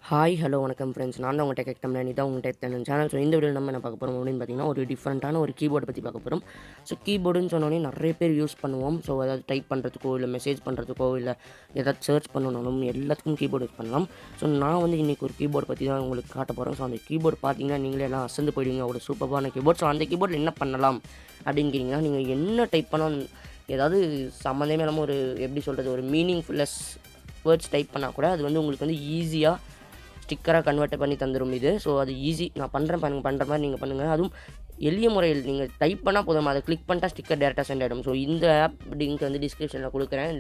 Hi hello வணக்கம் friends. நான் தான் உங்கள் டெக் தமிழ் தான் உங்கள் டெக் தமிழ் சேனல். ஸோ இந்த வீடியோவில் நம்ம என்ன பார்க்க போகிறோம் அப்படின்னு பார்த்தீங்கன்னா, ஒரு டிஃப்ரெண்ட்டான ஒரு கீபோர்டு பற்றி பார்க்க போகிறோம். ஸோ கீபோர்டுன்னு சொன்னோடனே நிறைய பேர் யூஸ் பண்ணுவோம். ஸோ அதாவது டைப் பண்ணுறதுக்கோ இல்லை மெசேஜ் பண்ணுறதுக்கோ இல்லை ஏதாவது சர்ச் பண்ணணும்னாலும் எல்லாத்துக்கும் கீபோர்டு யூஸ் பண்ணலாம். ஸோ நான் வந்து இன்றைக்கி ஒரு கீபோர்டு பற்றி தான் உங்களுக்கு காட்ட போகிறோம். ஸோ அந்த கீபோர்டு பார்த்தீங்கன்னா நீங்களே எல்லாம் அசந்து போயிடுவீங்க. ஒரு சூப்பரான கீபோர்ட். ஸோ அந்த கீபோர்டில் என்ன பண்ணலாம் அப்படின்னு கேட்டிங்கன்னா, நீங்கள் என்ன டைப் பண்ணால் ஏதாவது சம்மந்தமே இல்லாமல் ஒரு எப்படி சொல்கிறது ஒரு மீனிங்ஃபுல்லஸ் வேர்ட்ஸ் டைப் பண்ணால் கூட அது வந்து உங்களுக்கு வந்து ஈஸியாக ஸ்டிக்கராக கன்வெர்ட் பண்ணி தந்துடும் இது. ஸோ அது ஈஸி. நான் பண்ணுற மாதிரி நீங்கள் பண்ணுங்கள். அதுவும் எளிய முறையில் நீங்கள் டைப் பண்ணால் போதும். அதை கிளிக் பண்ணிட்டா ஸ்டிக்கர் டேரெக்டாக சென்ட் ஆகிடும். ஸோ இந்த ஆப் லிங்க் வந்து டிஸ்கிரிப்ஷனில் கொடுக்குறேன்.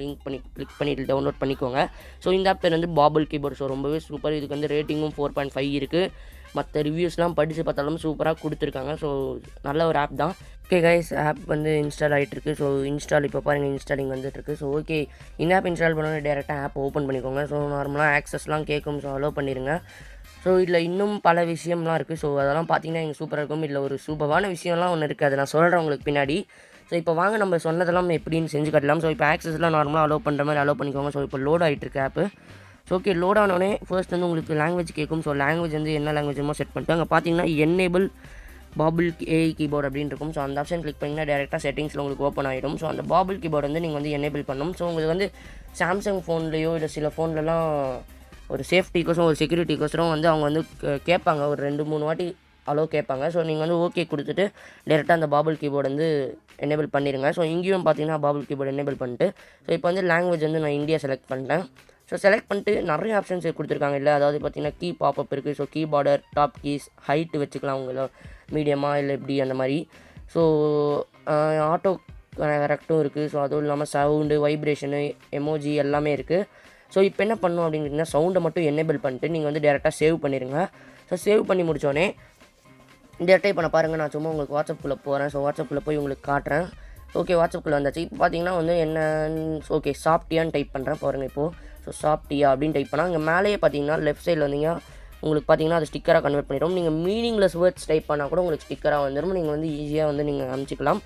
கிளிக் பண்ணிட்டு டவுன்லோட் பண்ணிக்கோங்க. ஸோ இந்த ஆப் பேர் வந்து பாபிள் கீபோர்டு. ஸோ ரொம்பவே சூப்பர். இதுக்கு வந்து ரேட்டிங்கும் 4.5 இருக்குது. மற்ற ரிவ்யூஸ்லாம் படித்து பார்த்தாலும் சூப்பராக கொடுத்துருக்காங்க. ஸோ நல்ல ஒரு ஆப் தான். ஓகே கைஸ், ஆப் வந்து இன்ஸ்டால் ஆகிட்டுருக்கு. ஸோ இன்ஸ்டால் இப்போ பாருங்கள் இன்ஸ்டாலிங் வந்துட்டுருக்கு. ஸோ ஓகே, இந்த ஆப் இன்ஸ்டால் பண்ணோன்னே டேரெக்டாக ஆப் ஓப்பன் பண்ணிக்கோங்க. ஸோ நார்மலாக ஆக்சஸ்லாம் கேட்கும். ஸோ அலோவ் பண்ணிடுங்க. ஸோ இதில் இன்னும் பல விஷயம்லாம் இருக்குது. ஸோ அதெல்லாம் பார்த்தீங்கன்னா எங்கள் சூப்பராக இருக்கும். இதில் ஒரு சூப்பரான விஷயம்லாம் ஒன்று இருக்குது. அதை நான் சொல்கிறேன் உங்களுக்கு பின்னாடி. ஸோ இப்போ வாங்க நம்ம சொன்னதெல்லாம் எப்படின்னு செஞ்சு காட்டலாம். ஸோ இப்போ ஆக்சஸ்லாம் நார்மலாக அலோவ் பண்ணுற மாதிரி அலோவ் பண்ணிக்கோங்க. ஸோ இப்போ லோட் ஆகிட்டுருக்கு ஆப்பு. ஸோ ஓகே, லோட் ஆனோடனே ஃபர்ஸ்ட் வந்து உங்களுக்கு லாங்குவேஜ் கேட்கும். ஸோ லாங்குவேஜ் வந்து என்ன லாங்குவேஜுமோ செட் பண்ணிட்டு அங்கே பார்த்தீங்கன்னா என்னேபிள் பாபிள் ஏஐ கீபோர்டு அப்படின்னு இருக்கும். ஸோ அந்த ஆப்ஷன் கிளிக் பண்ணிங்கன்னா டேரெக்டாக செட்டிங்ஸில் உங்களுக்கு ஓப்பன் ஆகிடும். ஸோ அந்த பாபிள் கீபோர்டு வந்து நீங்கள் வந்து எனேபிள் பண்ணணும். ஸோ உங்களுக்கு வந்து சாம்சங் ஃபோன்லேயோ இல்லை சில ஃபோன்லலாம் ஒரு சேஃப்டிக்கோசரம் ஒரு செக்யூரிட்டிக்கோசரம் வந்து அவங்க வந்து கேட்பாங்க. ஒரு 2-3 வாட்டி கேட்பாங்க. ஸோ நீங்கள் வந்து ஓகே கொடுத்துட்டு டேரெக்டாக அந்த பாபிள் கீபோர்டு வந்து எனேபிள் பண்ணிடுங்க. ஸோ இங்கேயும் பார்த்தீங்கன்னா பாபிள் கீபோர்டு எனேபிள் பண்ணிட்டு ஸோ இப்போ வந்து லாங்குவேஜ் வந்து நான் இந்தியா செலக்ட் பண்ணிட்டேன். ஸோ செலக்ட் பண்ணிட்டு நிறைய ஆப்ஷன்ஸ் கொடுத்துருக்காங்க. இல்லை அதாவது பார்த்தீங்கன்னா கீ பாப்அப் இருக்குது. ஸோ கீபோர்டர், டாப் கீஸ், ஹைட்டு வச்சுக்கலாம் உங்களை மீடியமாக இல்லை எப்படி அந்த மாதிரி. ஸோ ஆட்டோ கரெக்டும் இருக்குது. ஸோ அதுவும் இல்லாமல் சவுண்டு, வைப்ரேஷனு, எமோஜி எல்லாமே இருக்குது. ஸோ இப்போ என்ன பண்ணணும் அப்படின்னு கேட்டிங்கன்னா, சவுண்டை மட்டும் எனேபிள் பண்ணிட்டு நீங்கள் வந்து டேரெக்டாக சேவ் பண்ணிடுங்க. ஸோ சேவ் பண்ணி முடித்தோடனே டேரெக்டாக இப்போ நான் பாருங்கள், நான் சும்மா உங்களுக்கு வாட்ஸ்அப்பில் போகிறேன். ஸோ வாட்ஸ்அப்பில் போய் உங்களுக்கு காட்டுறேன். ஓகே, வாட்ஸ்அப்பில் வந்தாச்சு. இப்போ பார்த்தீங்கன்னா வந்து என்ன ஓகே சாப்பிட்டியான்னு டைப் பண்ணுறேன் பாருங்கள் இப்போது. ஸோ சாப்பிட்டியா அப்படின்னு டைப் பண்ணால் இங்கே மேலேயே பார்த்தீங்கன்னா லெஃப்ட் சைடில் வந்தீங்க உங்களுக்கு பார்த்தீங்கன்னா அது ஸ்டிக்கராக கன்வெர்ட் பண்ணிடும். நீங்கள் மீனிங்லெஸ் வேர்ட்ஸ் டைப் பண்ணால் கூட உங்களுக்கு ஸ்டிக்கராக வந்துடும். நீங்கள் வந்து ஈஸியாக வந்து நீங்கள் அனுப்பிச்சிக்கலாம்.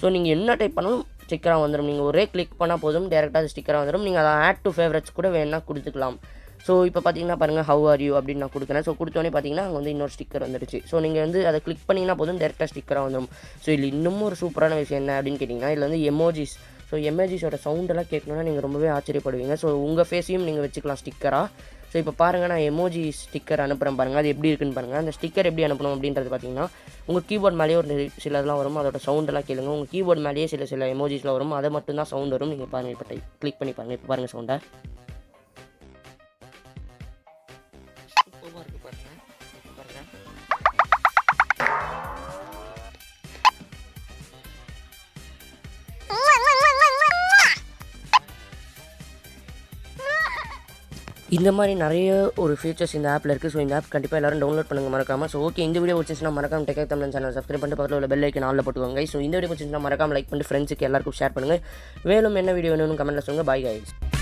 ஸோ நீங்கள் என்ன டைப் பண்ணாலும் ஸ்டிக்கராக வந்துடும். நீங்கள் ஒரே கிளிக் பண்ணால் போதும், டேரெக்டாக அது ஸ்டிக்கராக வந்துடும். நீங்கள் அதை ஆட் டு ஃபேவரட்ஸ் கூட வேணா கொடுத்துக்கலாம். ஸோ இப்போ பார்த்தீங்கன்னா பாருங்கள் ஹவ் ஆர் யூ அப்படின்னு நான் கொடுக்குறேன். ஸோ கொடுத்தோன்னே பார்த்தீங்கன்னா அங்கே வந்து இன்னொரு ஸ்டிக்கர் வந்துடுச்சு. ஸோ நீங்கள் வந்து அதை கிளிக் பண்ணிங்கன்னா போதும், டேரெக்டாக ஸ்டிக்கராக வந்துடும். ஸோ இதில் இன்னமும் ஒரு சூப்பரான விஷயம் என்ன அப்படின்னு கேட்டிங்கன்னா, இதில் வந்து எமோஜிஸ். ஸோ எமோஜிஸோட சவுண்டெல்லாம் கேட்கணுன்னா நீங்கள் ரொம்பவே ஆச்சரியப்படுவீங்க. ஸோ உங்கள் ஃபேஸையும் நீங்கள் வச்சுக்கலாம் ஸ்டிக்கராக. ஸோ இப்போ பாருங்கள், நான் எமோஜி ஸ்டிக்கர் அனுப்புகிறேன் பாருங்கள். அது எப்படி இருக்குன்னு பாருங்கள். அந்த ஸ்டிக்கர் எப்படி அனுப்பணும் அப்படின்றது பார்த்தீங்கன்னா, உங்கள் கீபோர்ட் மேலேயே ஒரு சில இதெல்லாம் வரும். அதோட சவுண்டெல்லாம் கேளுங்க. உங்கள் கீபோர்ட் மேலேயே சில எமோஜிஸ்லாம் வரும். அதை மட்டும்தான் சவுண்ட் வரும். நீங்கள் பாருங்கள், இப்போ கிளிக் பண்ணி பாருங்கள். இப்போ பாருங்கள் சவுண்டை. இந்த மாதிரி நிறைய ஒரு ஃபீச்சர்ஸ் இந்த ஆப்பில் இருக்குது. ஸோ இந்த ஆப் கண்டிப்பாக எல்லாரும் டவுன்லோட் பண்ணுங்கள் மறக்காமல். ஸோ ஓகே, இந்த வீடியோ பிடிச்சிருந்துச்சுன்னா மறக்காம டெக் தமிழ் சேனல் சப்ஸ்கிரைப் பண்ணிட்டு பக்கத்தில் உள்ள பெல் ஐக்கன் ஆல்ல போட்டுக்கோங்க. ஸோ இந்த வீடியோ பிடிச்சிருந்துச்சுன்னா மறக்காம லைக் பண்ணிட்டு ஃப்ரெண்ட்ஸுக்கு எல்லாருக்கும் ஷேர் பண்ணுங்கள். மேலும் என்ன வீடியோ வேணும்னு கமெண்ட்டில் சொல்லுங்கள். Bye guys.